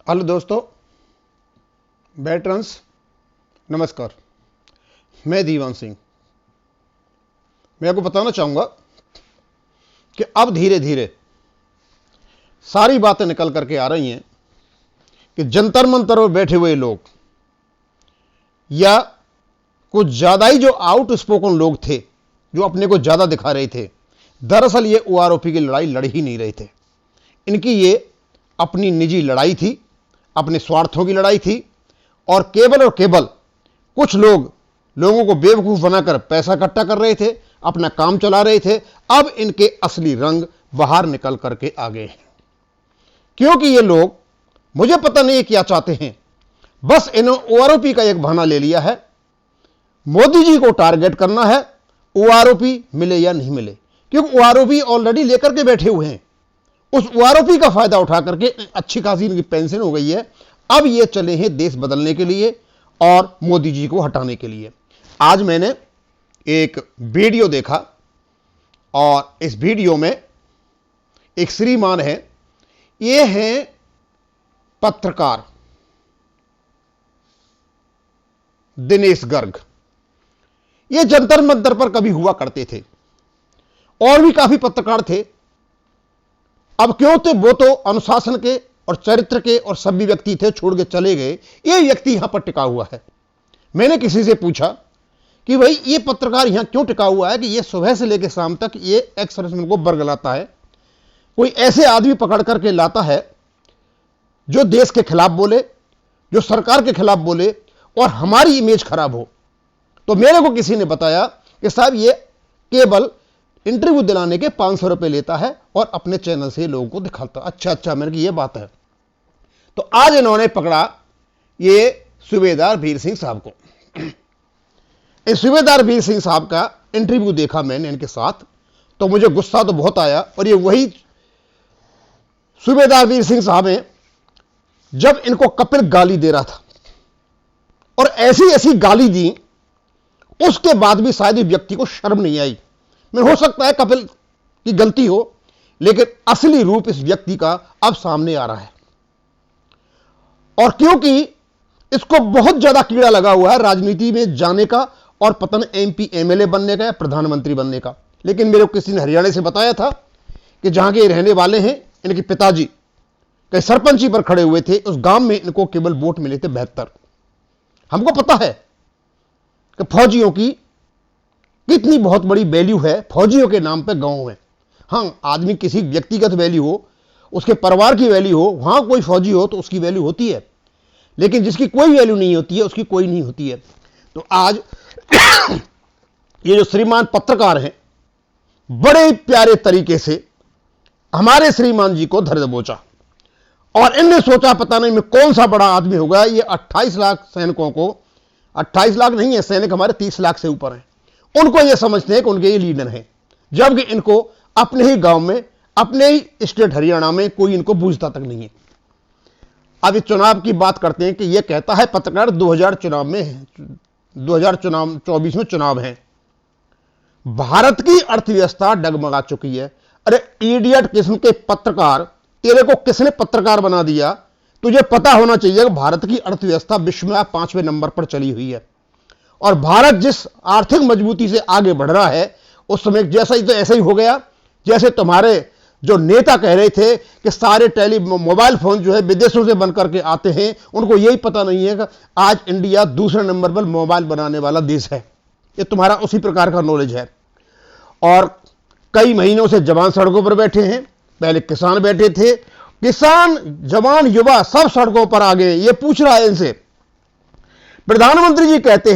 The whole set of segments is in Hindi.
हेलो दोस्तों, वेटरन्स नमस्कार। मैं दीवान सिंह। मैं आपको बताना चाहूंगा कि अब धीरे धीरे सारी बातें निकल करके आ रही हैं कि जंतर मंतर पर बैठे हुए लोग या कुछ ज्यादा ही जो आउट स्पोकन लोग थे, जो अपने को ज्यादा दिखा रहे थे, दरअसल ये ओआरओपी की लड़ाई लड़ ही नहीं रहे थे। इनकी ये अपनी निजी लड़ाई थी, अपने स्वार्थों की लड़ाई थी और केवल कुछ लोगों को बेवकूफ बनाकर पैसा इकट्ठा कर रहे थे, अपना काम चला रहे थे। अब इनके असली रंग बाहर निकल करके आ गए हैं, क्योंकि ये लोग, मुझे पता नहीं क्या चाहते हैं, बस इन्होंने ओआरओपी का एक बहाना ले लिया है। मोदी जी को टारगेट करना है, ओआरओपी मिले या नहीं मिले, क्योंकि ओआरओपी ऑलरेडी लेकर के बैठे हुए हैं। उस ओआरओपी का फायदा उठा करके अच्छी खासी इनकी पेंशन हो गई है। अब ये चले हैं देश बदलने के लिए और मोदी जी को हटाने के लिए। आज मैंने एक वीडियो देखा और इस वीडियो में एक श्रीमान है, ये हैं पत्रकार दिनेश गर्ग। ये जंतर मंतर पर कभी हुआ करते थे और भी काफी पत्रकार थे। अब क्यों थे वो तो अनुशासन के और चरित्र के और सभ्य व्यक्ति थे, छोड़ के चले गए। ये व्यक्ति यहां पर टिका हुआ है। मैंने किसी से पूछा कि भाई ये पत्रकार यहां क्यों टिका हुआ है कि ये सुबह से लेकर शाम तक ये एक्स सर्विसमैन को बरगलाता है, कोई ऐसे आदमी पकड़ करके लाता है जो देश के खिलाफ बोले, जो सरकार के खिलाफ बोले और हमारी इमेज खराब हो। तो मेरे को किसी ने बताया कि साहब ये केवल इंटरव्यू दिलाने के 500 रुपए लेता है और अपने चैनल से लोगों को दिखाता। अच्छा, मैंने कहा ये बात है। तो आज इन्होंने पकड़ा ये सूबेदार वीर सिंह साहब को। इस सूबेदार वीर सिंह साहब का इंटरव्यू देखा मैंने इनके साथ, तो मुझे गुस्सा तो बहुत आया। और ये वही सूबेदार वीर सिंह साहब हैं जब इनको कपिल गाली दे रहा था और ऐसी ऐसी गाली दी, उसके बाद भी शायद व्यक्ति को शर्म नहीं आई। मैं हो सकता है कपिल की गलती हो, लेकिन असली रूप इस व्यक्ति का अब सामने आ रहा है। और क्योंकि इसको बहुत ज्यादा कीड़ा लगा हुआ है राजनीति में जाने का और पता नहीं एमपी एमएलए बनने का या प्रधानमंत्री बनने का। लेकिन मेरे को किसी ने हरियाणा से बताया था कि जहां के रहने वाले हैं, इनके पिताजी कहीं सरपंची पर खड़े हुए थे, उस गांव में इनको केवल वोट मिले थे 72। हमको पता है कि फौजियों की कितनी बहुत बड़ी वैल्यू है, फौजियों के नाम पे गांव में। हाँ, आदमी किसी व्यक्तिगत वैल्यू हो, उसके परिवार की वैल्यू हो, वहां कोई फौजी हो तो उसकी वैल्यू होती है, लेकिन जिसकी कोई वैल्यू नहीं होती है उसकी कोई नहीं होती है। तो आज ये जो श्रीमान पत्रकार हैं, बड़े प्यारे तरीके से हमारे श्रीमान जी को धर दबोचा और इनने सोचा पता नहीं मैं कौन सा बड़ा आदमी होगा। ये 28 लाख सैनिकों को, 28 लाख नहीं है सैनिक, हमारे 30 लाख से ऊपर हैं, उनको ये समझते हैं कि उनके ये लीडर हैं, जबकि इनको अपने ही गांव में, अपने ही स्टेट हरियाणा में कोई इनको बूझता तक नहीं है। अब इस चुनाव की बात करते हैं कि ये कहता है पत्रकार 2024 में चुनाव है, भारत की अर्थव्यवस्था डगमगा चुकी है। अरे इडियट किस्म के पत्रकार, तेरे को किसने पत्रकार बना दिया? तुझे पता होना चाहिए कि भारत की अर्थव्यवस्था विश्व में 5वें नंबर पर चली हुई है और भारत जिस आर्थिक मजबूती से आगे बढ़ रहा है, उस समय जैसा ही तो ऐसा ही हो गया जैसे तुम्हारे जो नेता कह रहे थे कि सारे मोबाइल फोन जो है विदेशों से बन करके आते हैं। उनको यही पता नहीं है कि आज इंडिया दूसरे नंबर पर मोबाइल बनाने वाला देश है। ये तुम्हारा उसी प्रकार का नॉलेज है। और कई महीनों से जवान सड़कों पर बैठे हैं, पहले किसान बैठे थे, किसान, जवान, युवा सब सड़कों पर आ गए। ये पूछ रहा है इनसे, प्रधानमंत्री जी कहते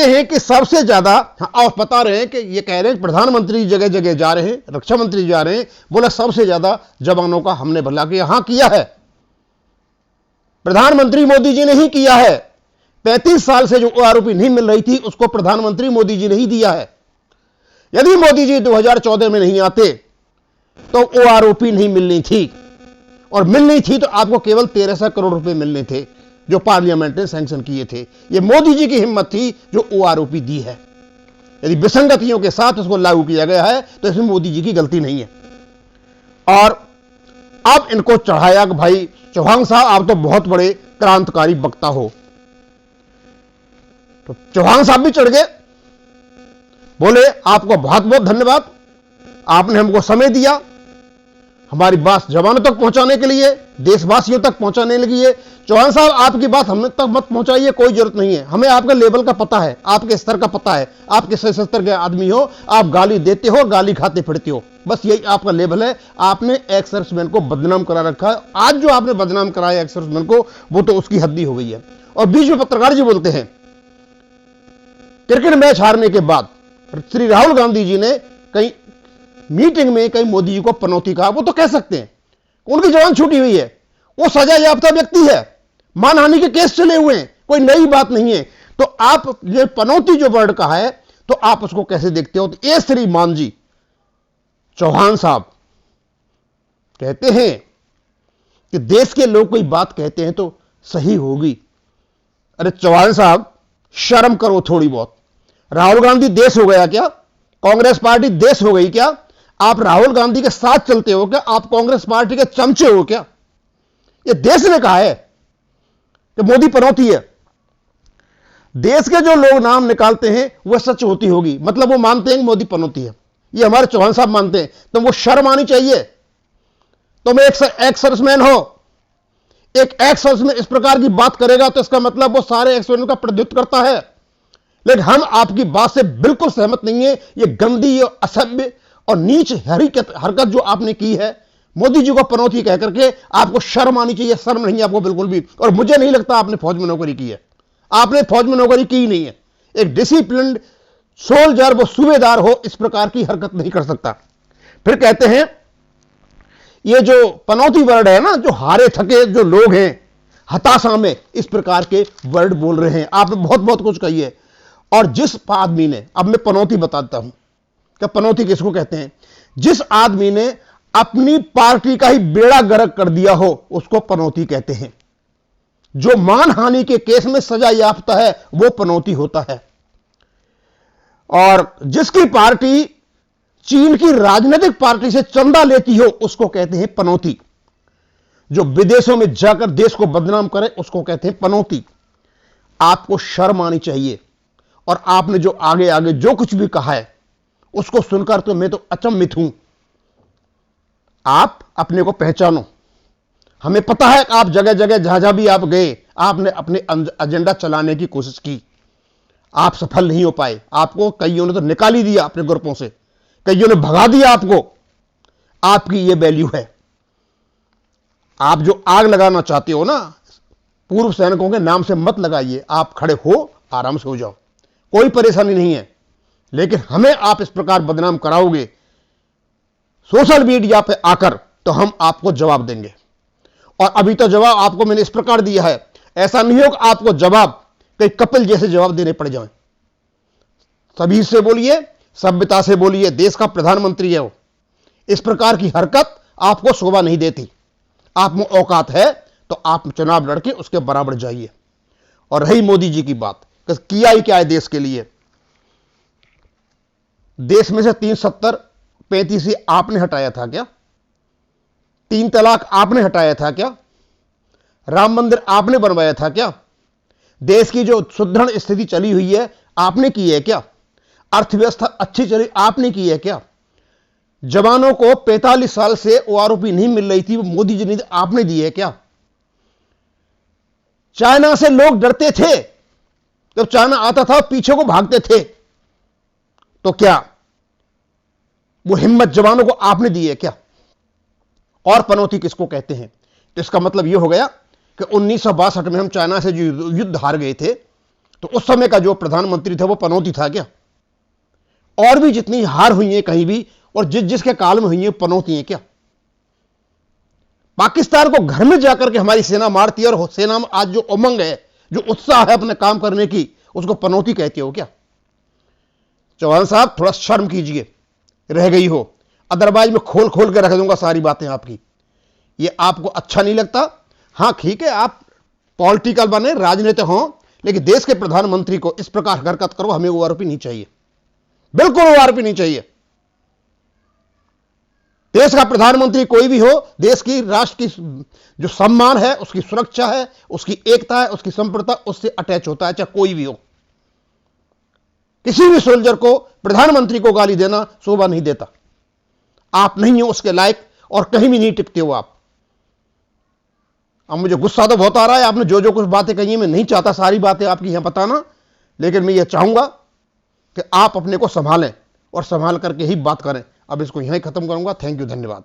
हैं कि सबसे ज्यादा, आप बता रहे हैं कि ये कह रहे हैं प्रधानमंत्री जगह जगह जा रहे हैं, रक्षा मंत्री जा रहे हैं, बोला सबसे ज्यादा जवानों का हमने भला किया। हां किया है, प्रधानमंत्री मोदी जी ने ही किया है। 35 साल से जो ओआरओपी नहीं मिल रही थी उसको प्रधानमंत्री मोदी जी ने ही दिया है। यदि मोदी जी 2014 में नहीं आते तो ओआरओपी नहीं मिलनी थी, और मिलनी थी तो आपको केवल 1300 करोड़ रुपए मिलने थे जो पार्लियामेंट ने सैंक्शन किए थे। यह मोदी जी की हिम्मत थी जो ओआरओपी दी है। यदि विसंगतियों के साथ उसको लागू किया गया है तो इसमें मोदी जी की गलती नहीं है। और अब इनको चढ़ाया कि भाई चौहान साहब आप तो बहुत बड़े क्रांतिकारी वक्ता हो। तो चौहान साहब भी चढ़ गए, बोले आपको बहुत बहुत धन्यवाद, आपने हमको समय दिया हमारी बात जवानों तक पहुंचाने के लिए, देशवासियों तक पहुंचाने के लिए। चौहान साहब आपकी बात हम तक मत पहुंचाइए, कोई जरूरत नहीं है, हमें आपके लेवल का पता है, आपके स्तर का पता है, आप किस स्तर के आदमी हो, आप गाली देते हो, गाली खाते फिरते हो, बस यही आपका लेवल है। आपने एक्स सर्विसमैन को बदनाम करा रखा है। आज जो आपने बदनाम कराया एक्स सर्विसमैन को, वो तो उसकी हद्दी हो गई है। और बीच में पत्रकार जी बोलते हैं क्रिकेट मैच हारने के बाद श्री राहुल गांधी जी ने कहीं मीटिंग में कहीं मोदी जी को पनौती कहा। वो तो कह सकते हैं, उनकी जवान छूटी हुई है, वो सजा याफ्ता व्यक्ति है, मानहानि के केस चले हुए हैं, कोई नई बात नहीं है। तो आप ये पनौती जो वर्ड कहा है, तो आप उसको कैसे देखते हो? तो ए श्रीमान जी चौहान साहब कहते हैं कि देश के लोग कोई बात कहते हैं तो सही होगी। अरे चौहान साहब शर्म करो थोड़ी बहुत। राहुल गांधी देश हो गया क्या? कांग्रेस पार्टी देश हो गई क्या? आप राहुल गांधी के साथ चलते हो क्या? आप कांग्रेस पार्टी के चमचे हो क्या? ये देश ने कहा है कि मोदी पनौती है। देश के जो लोग नाम निकालते हैं वह सच होती होगी, मतलब वो मानते हैं कि मोदी पनौती है। ये हमारे चौहान साहब मानते हैं, तो वो शर्म आनी चाहिए। तुम एक सर्विसमैन हो, एक एक्स सर्विसमैन इस प्रकार की बात करेगा तो इसका मतलब वो सारे एक्स सर्विसमैन का प्रतिनिधित्व करता है। लेकिन हम आपकी बात से बिल्कुल सहमत नहीं है। ये गंदी और असभ्य और नीच हरकत जो आपने की है, मोदी जी को पनौती कह करके, आपको शर्म आनी चाहिए। शर्म नहीं है आपको बिल्कुल भी। और मुझे नहीं लगता आपने फौज में नौकरी की है, आपने फौज में नौकरी की ही नहीं है। एक डिसिप्लिन्ड सोल्जर, वो सूबेदार हो, इस प्रकार की हरकत नहीं कर सकता। फिर कहते हैं ये जो पनौती वर्ड है ना, जो हारे थके जो लोग हैं हताशा में इस प्रकार के वर्ड बोल रहे हैं। आपने बहुत बहुत कुछ कही है। और जिस आदमी ने, अब मैं पनौती बताता हूं कि पनौती किसको कहते हैं, जिस आदमी ने अपनी पार्टी का ही बेड़ा गर्क कर दिया हो उसको पनौती कहते हैं। जो मानहानि के केस में सजा याफ्ता है वो पनौती होता है। और जिसकी पार्टी चीन की राजनीतिक पार्टी से चंदा लेती हो उसको कहते हैं पनौती। जो विदेशों में जाकर देश को बदनाम करे उसको कहते हैं पनौती। आपको शर्म आनी चाहिए। और आपने जो आगे आगे जो कुछ भी कहा है उसको सुनकर तो मैं तो अचंभित हूं। आप अपने को पहचानो। हमें पता है कि आप जगह जगह जहां जहां भी आप गए, आपने अपने एजेंडा चलाने की कोशिश की, आप सफल नहीं हो पाए। आपको कईयों ने तो निकाल ही दिया अपने ग्रुपों से, कईयों ने भगा दिया आपको। आपकी ये वैल्यू है। आप जो आग लगाना चाहते हो ना, पूर्व सैनिकों के नाम से मत लगाइए। आप खड़े हो, आराम से हो जाओ, कोई परेशानी नहीं है। लेकिन हमें आप इस प्रकार बदनाम कराओगे सोशल मीडिया पे आकर, तो हम आपको जवाब देंगे। और अभी तो जवाब आपको मैंने इस प्रकार दिया है, ऐसा नहीं हो कि आपको जवाब कई कपिल जैसे जवाब देने पड़ जाएं। सभी से बोलिए, सभ्यता से बोलिए, देश का प्रधानमंत्री है वो। इस प्रकार की हरकत आपको शोभा नहीं देती। आप में औकात है तो आप चुनाव लड़के उसके बराबर जाइए। और रही मोदी जी की बात, किया ही क्या है देश के लिए। देश में से 370-35 आपने हटाया था क्या? 3 तलाक आपने हटाया था क्या? राम मंदिर आपने बनवाया था क्या? देश की जो सुदृढ़ स्थिति चली हुई है आपने की है क्या? अर्थव्यवस्था अच्छी चली आपने की है क्या? जवानों को 45 साल से ओआरओपी नहीं मिल रही थी, वो मोदी जी ने आपने दी है क्या? चाइना से लोग डरते थे, जब चाइना आता था पीछे को भागते थे, तो क्या वो हिम्मत जवानों को आपने दी है क्या? और पनौती किसको कहते हैं? तो इसका मतलब यह हो गया कि 1962 में हम चाइना से जो युद्ध हार गए थे, तो उस समय का जो प्रधानमंत्री था वो पनौती था क्या? और भी जितनी हार हुई है कहीं भी और जिसके काल में हुई है, पनौती है क्या? पाकिस्तान को घर में जाकर के हमारी सेना मारती है, और सेना में आज जो उमंग है, जो उत्साह है अपने काम करने की, उसको पनौती कहते हो क्या? चौहान साहब थोड़ा शर्म कीजिए, रह गई हो, अदरवाइज मैं खोल खोल के रख दूंगा सारी बातें आपकी। ये आपको अच्छा नहीं लगता? हां ठीक है, आप पॉलिटिकल बने, राजनीतिक हो, लेकिन देश के प्रधानमंत्री को इस प्रकार हरकत करो, हमें ओआरओपी नहीं चाहिए, बिल्कुल ओआरओपी नहीं चाहिए। देश का प्रधानमंत्री कोई भी हो, देश की राष्ट्र की जो सम्मान है, उसकी सुरक्षा है, उसकी एकता है, उसकी संप्रभुता उससे अटैच होता है, चाहे कोई भी हो। किसी भी सोल्जर को, प्रधानमंत्री को गाली देना शोभा नहीं देता। आप नहीं हो उसके लायक और कहीं भी नहीं टिकते हो आप। अब मुझे गुस्सा तो बहुत आ रहा है, आपने जो जो कुछ बातें कही हैं, मैं नहीं चाहता सारी बातें आपकी यहां बताना, लेकिन मैं ये चाहूंगा कि आप अपने को संभालें और संभाल करके ही बात करें। अब इसको यहीं खत्म करूंगा। थैंक यू, धन्यवाद।